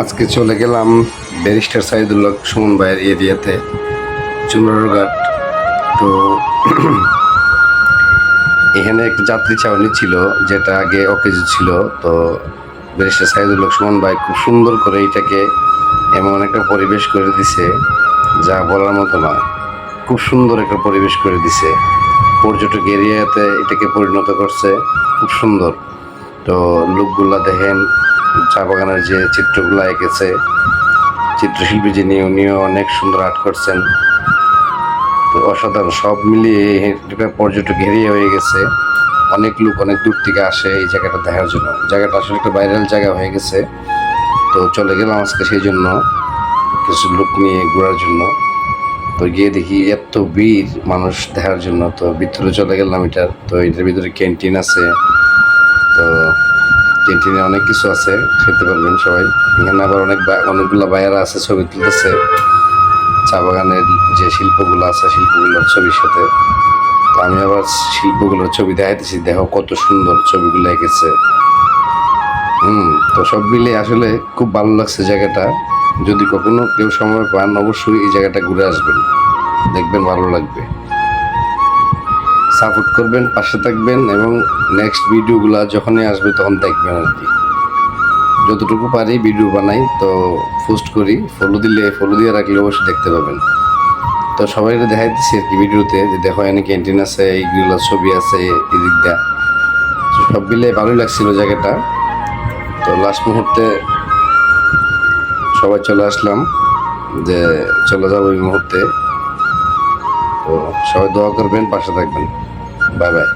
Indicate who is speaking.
Speaker 1: আজকে চলে গেলাম ব্যারিস্টার সাইদুল হক সুমন ভাইয়ের এরিয়াতে চুনারঘাট। তো এখানে একটা যাত্রী ছাউনি ছিল, যেটা আগে অকেজো ছিল। তো ব্যারিস্টার সাইদুল হক সুমন ভাই খুব সুন্দর করে এটাকে এমন একটা পরিবেশ করে দিছে যা বলার মতো না। খুব সুন্দর একটা পরিবেশ করে দিছে, পর্যটক এরিয়াতে এটাকে পরিণত করছে, খুব সুন্দর। তো লোকগুলা দেখেন, চা বাগানের যে চিত্রগুলো এঁকেছে চিত্রশিল্পী যিনি, উনিও অনেক সুন্দর আর্ট করছেন। তো অসাধারণ, সব মিলিয়ে এটা পর্যটক এরিয়া হয়ে গেছে। অনেক লোক অনেক দূর থেকে আসে এই জায়গাটা দেখার জন্য। জায়গাটা আসলে একটা ভাইরাল জায়গা হয়ে গেছে। তো চলে গেলাম আজকে সেই জন্য, কিছু লোক নিয়ে ঘোরার জন্য। তো গিয়ে দেখি এত ভিড় মানুষ দেখার জন্য। তো ভিতরে চলে গেলাম এটার। তো এটার ভিতরে ক্যান্টিন আছে। তো ক্যান্টিনে অনেক কিছু আছে, খেতে পারবেন সবাই। এখানে আবার অনেকগুলো বাইরা আছে, ছবি তুলতেছে চা বাগানের যে শিল্পগুলো আছে শিল্পগুলোর ছবির সাথে। তো আমি আবার শিল্পগুলোর ছবি দেখাইতেছি, দেখো কত সুন্দর ছবিগুলো এঁকেছে। তো সব মিলে আসলে খুব ভালো লাগছে জায়গাটা। যদি কখনো কেউ সময় পান, অবশ্যই এই জায়গাটা ঘুরে আসবেন, দেখবেন ভালো লাগবে। সাপোর্ট করবেন, পাশে থাকবেন, এবং নেক্সট ভিডিওগুলো যখনই আসবে তখন দেখবেন আর কি। যতটুকু পারি ভিডিও বানাই, তো পোস্ট করি। ফলো দিয়ে রাখলে অবশ্যই দেখতে পাবেন। তো সবাইকে দেখাইতেছি আর কি ভিডিওতে, যে দেখো এখানে ক্যান্টিন আছে, এইগুলো ছবি আছে এদিক দিয়ে। তো সব মিলে ভালোই লাগছিল জায়গাটা। তো লাস্ট মুহূর্তে সবাই চলে আসলাম, যে চলে যাবো এই মুহূর্তে। তো সবাই দোয়া করবেন, পাশে থাকবেন। Bye bye.